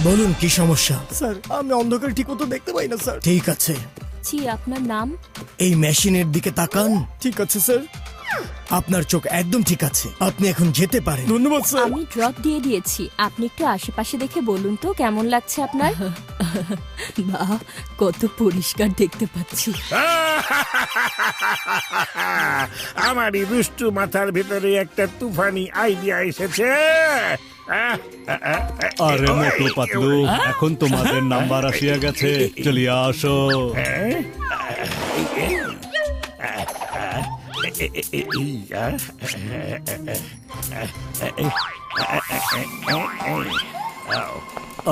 বলুন কি সমস্যা? স্যার আমি অন্ধকার ঠিক মতো দেখতে পাই না স্যার। ঠিক আছে, জি, আপনার নাম? এই মেশিনের দিকে তাকান। ঠিক আছে স্যার। আপনার চোখ একদম ঠিক আছে, আপনি এখন যেতে পারেন। ধন্যবাদ স্যার। আমি ড্রপ দিয়ে দিয়েছি। আপনি একটু আশেপাশে দেখে বলুন তো কেমন লাগছে আপনার? বাহ, কত পরিষ্কার দেখতে পাচ্ছি। আমারই দুষ্টু মাথার ভিতরে একটা তুফানি আইডিয়া এসেছে। আরে মোটু পাতলু, এখন তোমাদের নাম্বার আসিয়া গেছে, চলিয়া আসো।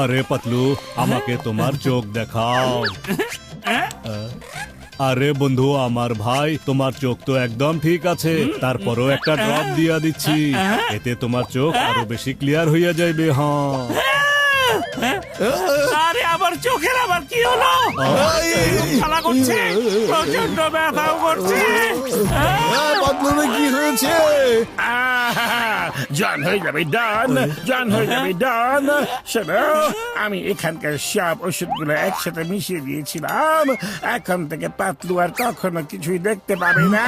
আরে পাতলু, আমাকে তোমার চোখ দেখাও। আরে বন্ধু, আমার ভাই, তোমার চোখ তো একদম ঠিক আছে, তারপরও একটা ড্রপ দিয়া দিচ্ছি, এতে তোমার চোখ আরো বেশি ক্লিয়ার হইয়া যাইবে। আরে আমার চোখের আবার কি হলো? খেলা করছে, প্রচন্ড ব্যথাও করছে। কি হয়েছে? জান হয়ে যাবে ডান, জান হয়ে যাবে ডান। শোনো, আমি এখানকার সব ওষুধগুলো একসাথে মিশিয়ে দিয়েছিলাম, এখন থেকে পাতলু আর কখনো কিছুই দেখতে পাবে না।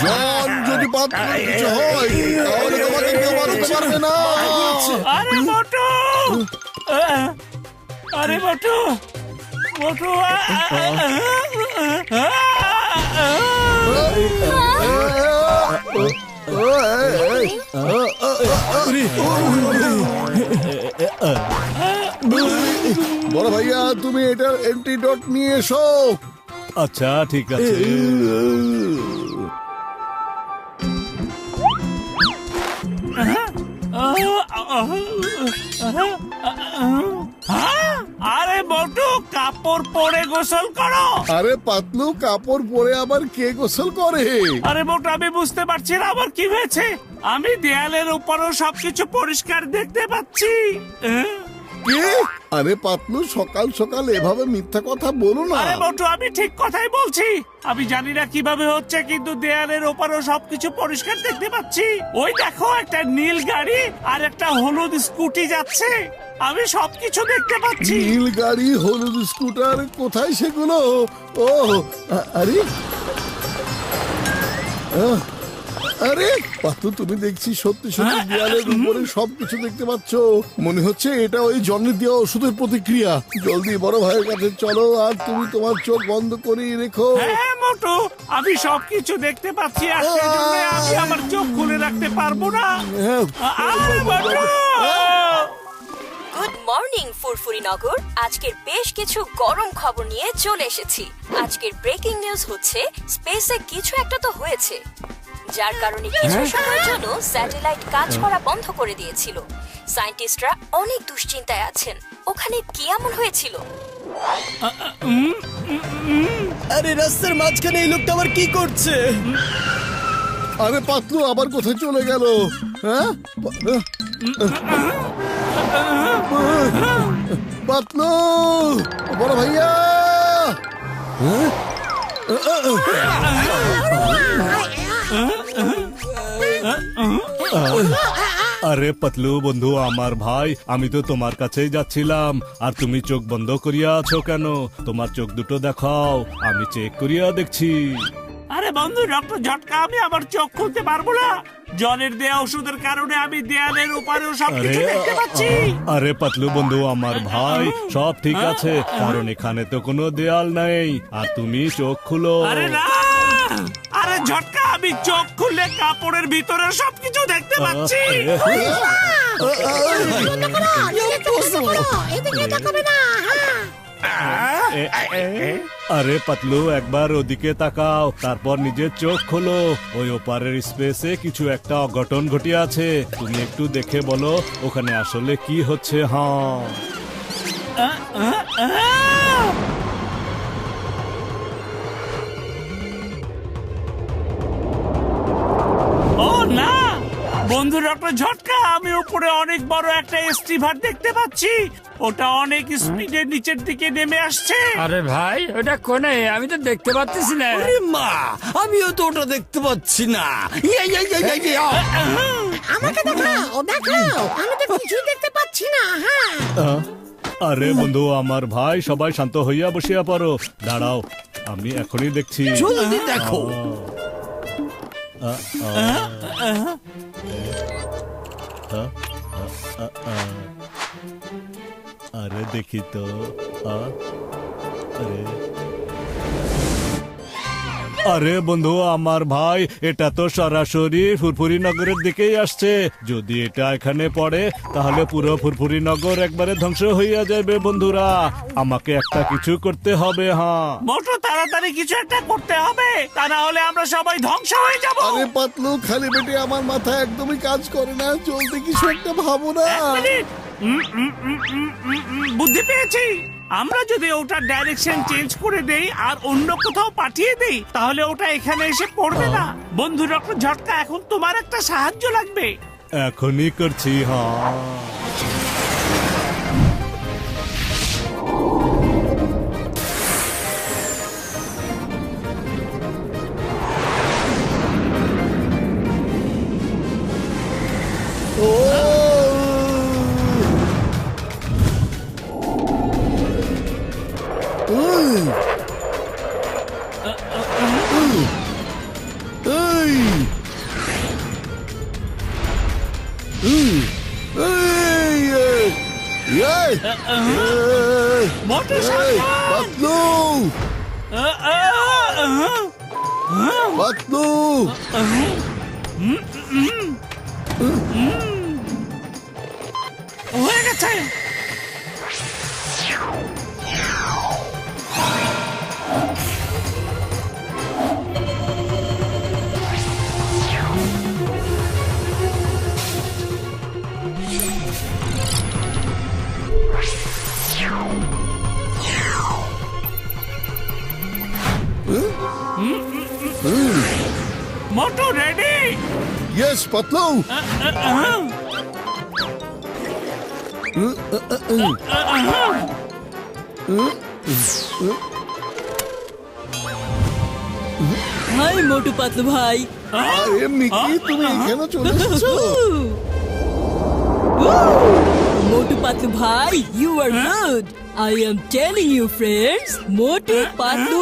জন, যদি পাতলু কিছু হয় তাহলে তোমাকে কেউ বাঁচাতে পারবে না। আরে মোটু, আরে মোটু, মোটু, বড় ভাইয়া, তুমি এটার অ্যান্টিডোট নিয়ে এসো। আচ্ছা ঠিক আছে। আরে মোটু, কাপড় পরে গোসল করো। আরে পাতলু, কাপড় পরে আবার কে গোসল করে? আরে মোটু, আমি বুঝতে পারছি না আবার কি হয়েছে। আমি দেয়ালের উপরও সবকিছু পরিষ্কার দেখতে পাচ্ছি। কে? আরে পাতলু, সকাল সকাল এভাবে মিথ্যা কথা বলো না। আরে মোটু, আমি ঠিক কথাই বলছি। আমি জানি না কিভাবে হচ্ছে, কিন্তু দেয়ালের ওপরও সবকিছু পরিষ্কার দেখতে পাচ্ছি। ওই দেখো, একটা নীল গাড়ি আর একটা হলুদ স্কুটি যাচ্ছে, আমি সবকিছু দেখতে পাচ্ছি। নীল গাড়ি, হলুদ স্কুটার, কোথায় সেগুলো? ও আরে আরে পাতলু, তুমি দেখছি সত্যি সত্যি দেয়ালের উপরে সবকিছু দেখতে পাচ্ছ। মনে হচ্ছে এটা ওই জন্মের দেওয়া ওষুধের প্রতিক্রিয়া। জলদি বড় ভাইয়ের কাছে চলো, আর তুমি তোমার চোখ বন্ধ করে রেখো। হ্যাঁ মোটু, আমি সবকিছু দেখতে পাচ্ছি, আর সেজন্য আমি আমার চোখ খুলে রাখতে পারবো না। আরে মোটু! গুড মর্নিং ফুরফুরি নগর। আজকের বেশ কিছু গরম খবর নিয়ে চলে এসেছি। আজকের ব্রেকিং নিউজ হচ্ছে, স্পেসে কিছু একটা তো হয়েছে, যার কারণে কিছু সময়ের জন্য স্যাটেলাইট কাজ করা বন্ধ করে দিয়েছিল। সায়েন্টিস্টরা অনেক দুশ্চিন্তায় আছেন। ওখানে কি এমন হয়েছিল? আরে রাস্তার মাঝখানে এই লোকটা আবার কি করছে? আরে পাতলু আবার কোথায় চলে গেল? হ্যাঁ পাতলু, বড় ভাইয়া। আরে পাতলু বন্ধু, আমার ভাই, আমি তো তোমার কাছেই যাচ্ছিলাম, আর তুমি চোখ বন্ধ করিয়া আছো কেন? তোমার চোখ দুটো দেখাও, আমি চেক করিয়া দেখছি। আরে বন্ধু ডক্টর ঝটকা, আমি আমার চোখ খুলতে পারবো না। জলের দেয়া ওষুধের কারণে আমি দেয়ালের উপরেও সবকিছু দেখতে পাচ্ছি। আরে পাতলু বন্ধু, আমার ভাই, সব ঠিক আছে, কারণ এখানে তো কোনো দেয়াল নাই, আর তুমি চোখ খুলো। আরে না, আরে ঝটকা, আমি চোখ খুললে কাপড়ের ভিতরে সবকিছু দেখতে পাচ্ছি। আরে পাতলু, একবার ওদিকে তাকাও, তারপর নিজের চোখ খোলো। ওই ওপারের স্পেসে কিছু একটা অঘটন ঘটিয়ে আছে, তুমি একটু দেখে বলো ওখানে আসলে কি হচ্ছে। ও না, বন্ধু ডক্টর ঝটকা, আমি উপরে অনেক বড় একটা স্টিভার দেখতে পাচ্ছি। ওটা অনেক স্পিডে নিচের দিকে নেমে আসছে। আরে ভাই ওটা কোনে? আমি তো দেখতে পাচ্ছি না। আরে মা, আমিও তো ওটা দেখতে পাচ্ছি না। ইয়া, ইয়া, ইয়া, ইয়া, ইয়া। আমাকে দেখাও দেখাও, আমি তো কিছুই দেখতে পাচ্ছি না। হ্যাঁ আরে বন্ধু আমার ভাই, সবাই শান্ত হইয়া বসিয়া পড়ো। দাঁড়াও, আমি এখনই দেখছি। জলদি দেখো। আরে দেখি তো। আরে আরে বন্ধু আমার ভাই, এটা তো সরাসরি ফুরফুরি নগরের দিকেই আসছে। যদি এটা এখানে পড়ে তাহলে পুরো ফুরফুরি নগর একবারে ধ্বংস হইয়া যাবে। বন্ধুরা, আমাকে একটা কিছু করতে হবে। হ্যাঁ, মোটু তাড়াতাড়ি কিছু একটা করতে হবে, তা না হলে আমরা সবাই ধ্বংস হয়ে যাব। আরে পাতলু, খালি পেটে আমার মাথা একদমই কাজ করে না। জলদি কিছু একটা ভাবো না। মিনিট। বুদ্ধি পেয়েছি। আমরা যদি ওটার ডাইরেকশন চেঞ্জ করে দেই আর অন্য কোথাও পাঠিয়ে দেই, তাহলে ওটা এখানে এসে পড়বে না। বন্ধু ডক্টর ঝটকা, এখন তোমার একটা সাহায্য লাগবে। এখনই করছি। হ্যাঁ, মোটু সাবধান। পাতলু, পাতলু, হয়ে গেছে। মোটু ready? Yes Patlu. High Motu Patlu ভাই। আরে মিকি, তুমি এখানে চলে এসেছো? মোটু পাতলু ভাই, you are good. I am telling you friends, Motu Patlu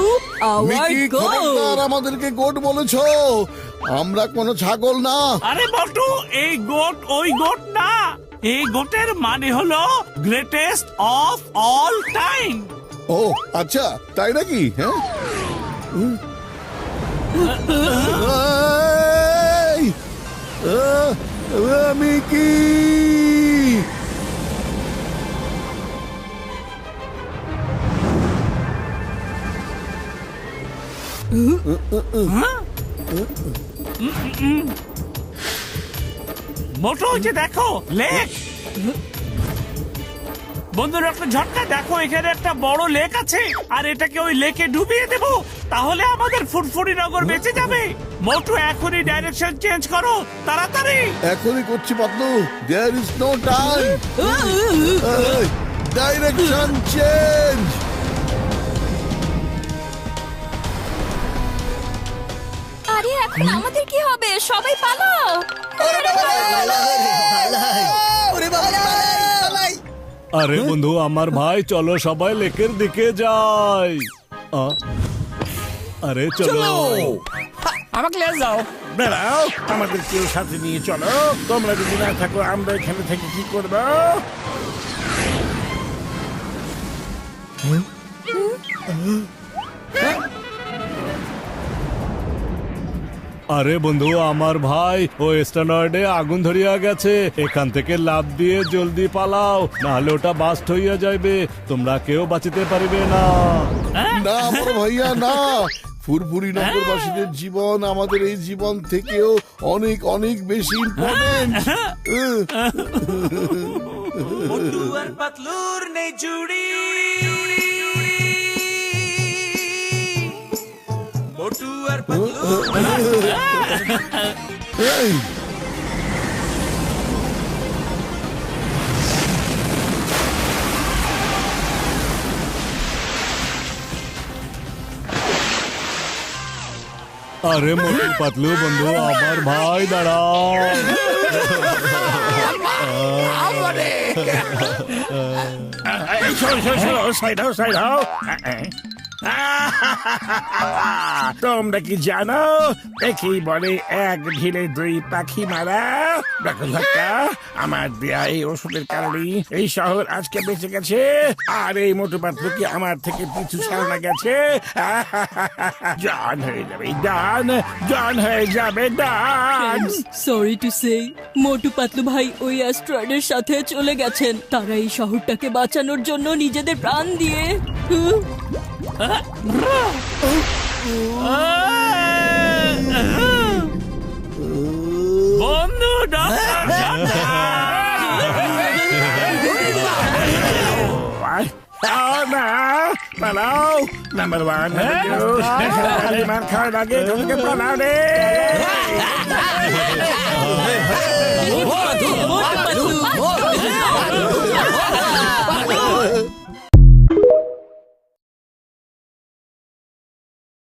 our Mickey, খবরদার, goat. আমাদেরকে গোট বলেছো। আমরা কোনো ছাগল না। আরে মোটু, এই গোট ওই গোট না। এই গোটের মানে হলো গ্রেটেস্ট অফ অল টাইম। ও আচ্ছা, তাই নাকি? হ্যাঁ, এই, মিকি, মোটু, ওই যে দেখো লেক। বন্ধু ডক্টর ঝটকা, দেখো এখানে একটা বড় লেক আছে, আর এটাকে ওই লেকে ডুবিয়ে দেব, তাহলে আমাদের ফুরফুরি নগর বেঁচে যাবে। মোটু, এখনই ডাইরেকশন চেঞ্জ করো, তাড়াতাড়ি। এখনই করছি Patlu. There is no time. Direction change. আরে এখন আমাদের কি হবে? সবাই পালাও। ওরে বাবা, পালাই। আরে বন্ধু আমার ভাই, চলো সবাই লেকের দিকে যাই। আরে চলো। আমাকে নিয়ে যাও। বেড়াও, আমাদের কেউ সাথে নিয়ে চলো। তোমরা যদি না থাকো আমরা এখানে থেকে কি করবো? আরে বন্ধু আমার ভাই, ও স্ট্যান্ডার্ডে আগুন ধরিয়া গেছে। এখান থেকে লাফ দিয়ে জলদি পালাও, নাহলে ওটা বাস্ট হইয়া যাইবে। তোমরা কেউ বাঁচিতে পারবে না। না আমার ভাইয়া, না। ফুরফুরি নগরবাসীদের জীবন আমাদের এই জীবন থেকেও অনেক অনেক বেশি ইম্পর্টেন্ট। মোটু আর পাতলুর নেই জুড়ি, মোটু আর পাতলুর। আরে মোটু পাতলু বন্ধু, আমার ভাই দাঁড়াও। এই শোনো, সাইড হও। তোমরা কি জানো একেই বলে এক ঢিলে দুই পাখি মারা? দেখো ঝটকা, আমার দেয়া এই ওষুধের কারণে এই শহর আজকে বেঁচে গেছে, আর এই মোটু পাতলু কি আমার থেকে পিছু ছাড়া গেছে। জান হয়ে যাবে জান হয়ে যাবে ডান। Sorry to say, Motu Patlu ভাই ওই অ্যাস্ট্রয়েডের সাথে চলে গেছেন। তারা এই শহরটাকে বাঁচানোর জন্য নিজেদের প্রাণ দিয়ে বন্ধু পালাও। নাম্বার 1 মার খাওয়ার আগে তোমাকে পালাও রে।